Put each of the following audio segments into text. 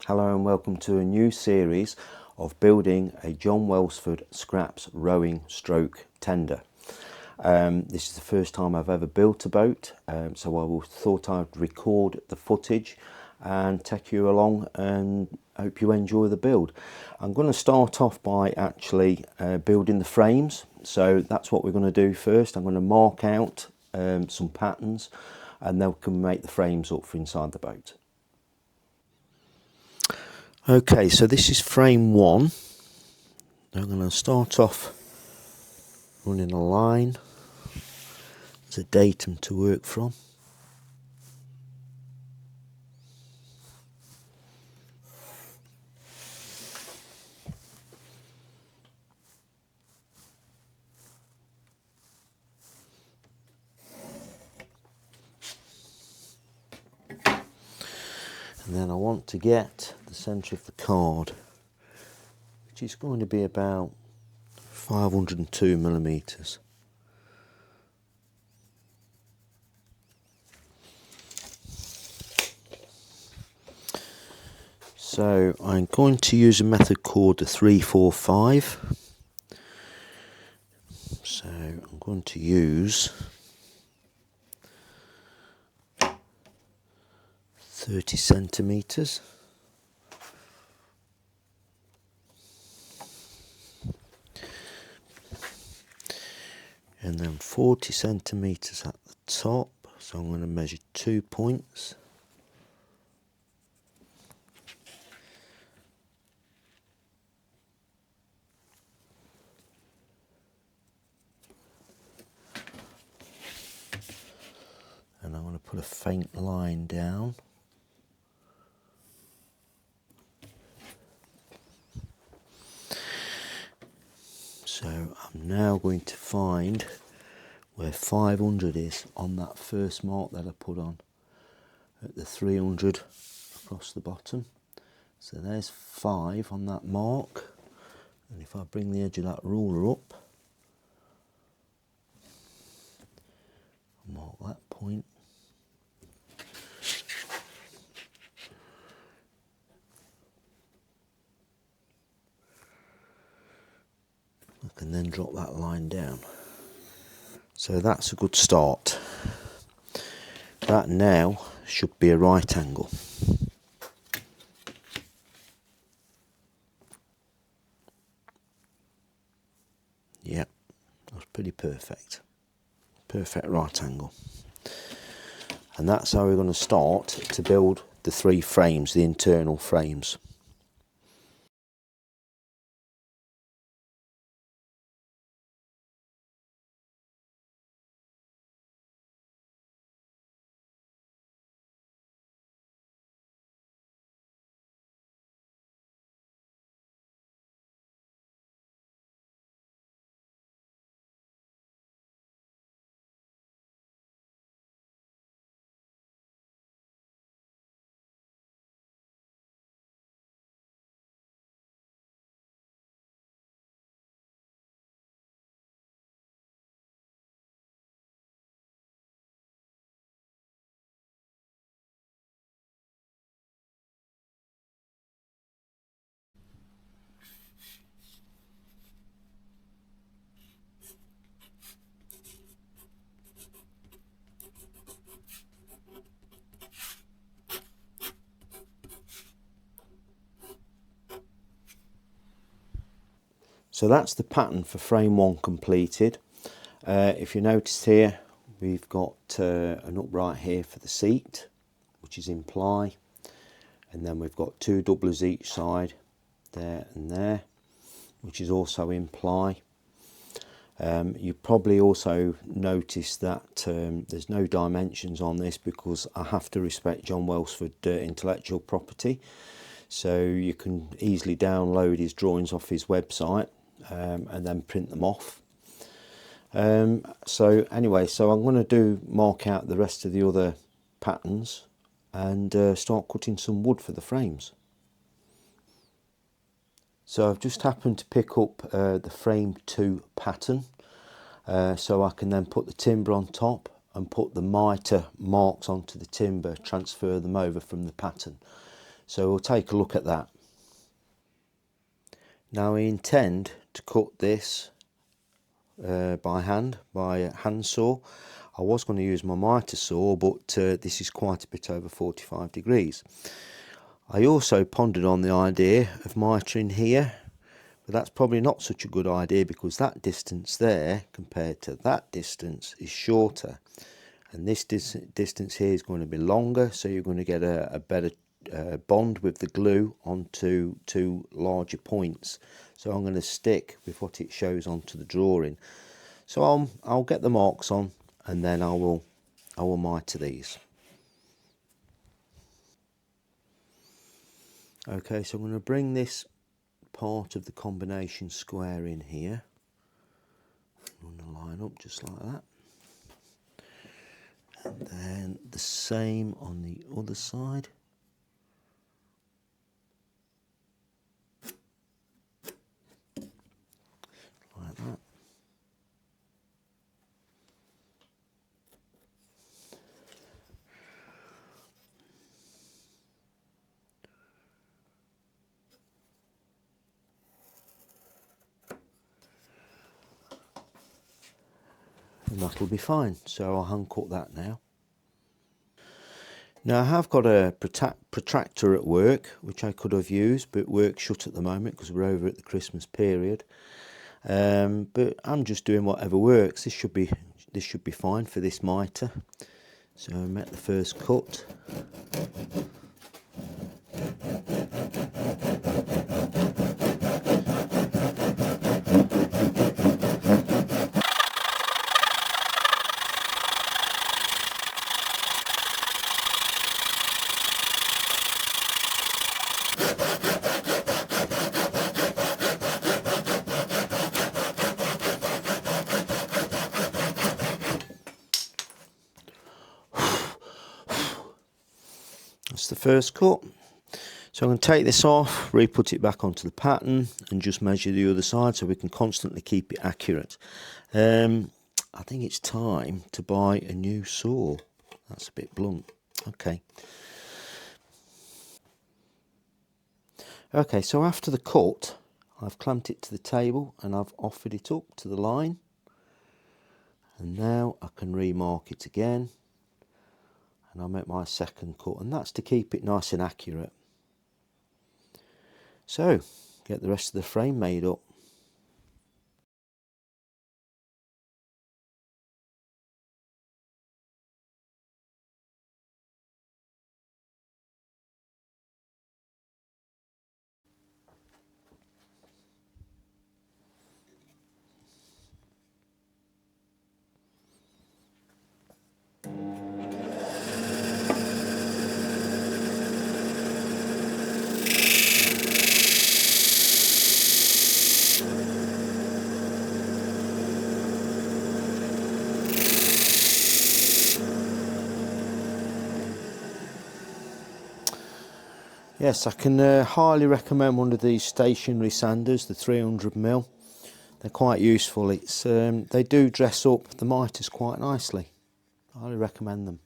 Hello and welcome to a new series of building a John Welsford Scraps rowing stroke tender. This is the first time I've ever built a boat, so thought I'd record the footage and take you along and hope you enjoy the build. I'm going to start off by actually building the frames, so that's what we're going to do first. I'm going to mark out some patterns and then we can make the frames up for inside the boat. Okay, so this is frame 1. I'm going to start off running a line. There's a datum to work from. And then I want to get the centre of the card, which is going to be about 502 millimetres. So I'm going to use a method called the 3-4-5. So I'm going to use 30 centimetres. And then 40 centimetres at the top, so I'm going to measure 2 points. And I'm going to put a faint line down. So I'm now going to find where 500 is on that first mark that I put on at the 300 across the bottom. So there's 5 on that mark, and if I bring the edge of that ruler up, mark that point. I can then drop that line down. So that's a good start. That now should be a right angle. Yep, that's pretty perfect. Perfect right angle. And that's how we're going to start to build the 3 frames, the internal frames. So that's the pattern for frame 1 completed. If you notice here, we've got an upright here for the seat, which is in ply, and then we've got 2 doublers each side, there and there, which is also in ply. You probably also notice that there's no dimensions on this because I have to respect John Welsford intellectual property. So you can easily download his drawings off his website and then print them off. So anyway, so I'm going to mark out the rest of the other patterns and start cutting some wood for the frames. So I've just happened to pick up the frame 2 pattern, so I can then put the timber on top and put the mitre marks onto the timber, transfer them over from the pattern. So we'll take a look at that. Now I intend to cut this by hand, by a handsaw. I was going to use my mitre saw, but this is quite a bit over 45 degrees. I also pondered on the idea of mitring here, but that's probably not such a good idea because that distance there compared to that distance is shorter, and this distance here is going to be longer, so you're going to get a better bond with the glue onto two larger points. So I'm going to stick with what it shows onto the drawing. So I'll get the marks on, and then I will mitre these. Okay, so I'm going to bring this part of the combination square in here. I'm going to line up just like that. And then the same on the other side. Like that. And that'll be fine. So I'll hand cut that now. Now I have got a protractor at work, which I could have used, but work's shut at the moment because we're over at the Christmas period. But I'm just doing whatever works. This should be fine for this mitre. So I make the first cut. That's the first cut. So I'm going to take this off, re-put it back onto the pattern and just measure the other side so we can constantly keep it accurate. I think it's time to buy a new saw. That's a bit blunt. Okay. Okay, so after the cut, I've clamped it to the table and I've offered it up to the line. And now I can remark it again. And I'll make my second cut, and that's to keep it nice and accurate. So, get the rest of the frame made up. Yes, I can highly recommend one of these stationary sanders, the 300mm. They're quite useful. It's they do dress up the mitres quite nicely. I highly recommend them.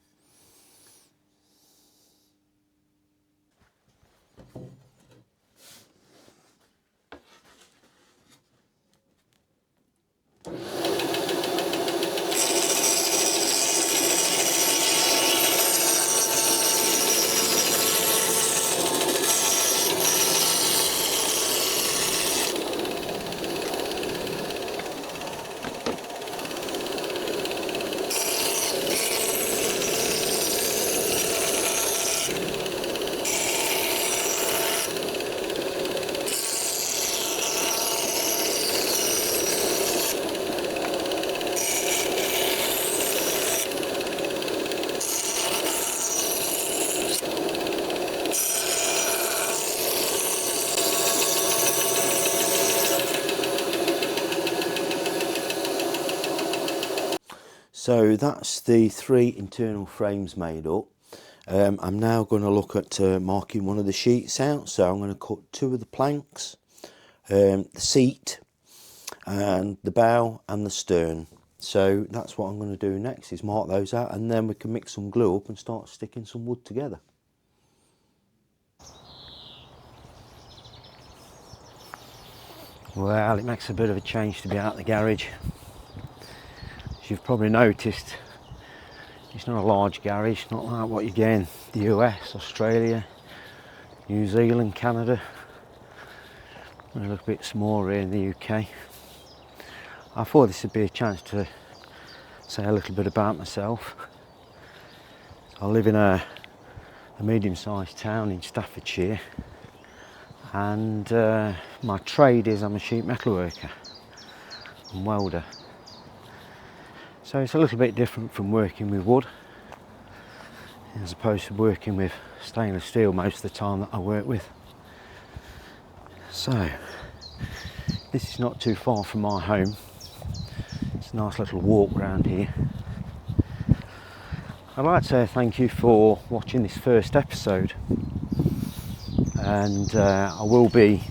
So that's the 3 internal frames made up. I'm now going to look at marking one of the sheets out. So I'm going to cut 2 of the planks, the seat, and the bow and the stern. So that's what I'm going to do next, is mark those out, and then we can mix some glue up and start sticking some wood together. Well, it makes a bit of a change to be out the garage. As you've probably noticed, it's not a large garage, not like what you get in the US, Australia, New Zealand, Canada. A little bit smaller here in the UK. I thought this would be a chance to say a little bit about myself. I live in a medium-sized town in Staffordshire, and my trade is I'm a sheet metal worker and welder. So it's a little bit different from working with wood, as opposed to working with stainless steel most of the time that I work with. So this is not too far from my home. It's a nice little walk around here. I'd like to say thank you for watching this first episode, and I will be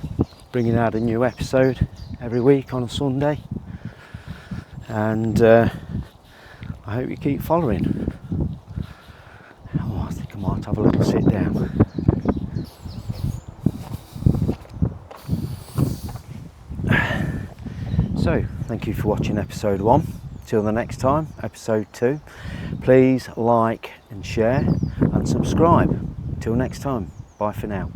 bringing out a new episode every week on a Sunday, and I hope you keep following. Oh, I think I might have a little sit down. So, thank you for watching episode 1. Till the next time, episode 2. Please like and share and subscribe. Till next time, bye for now.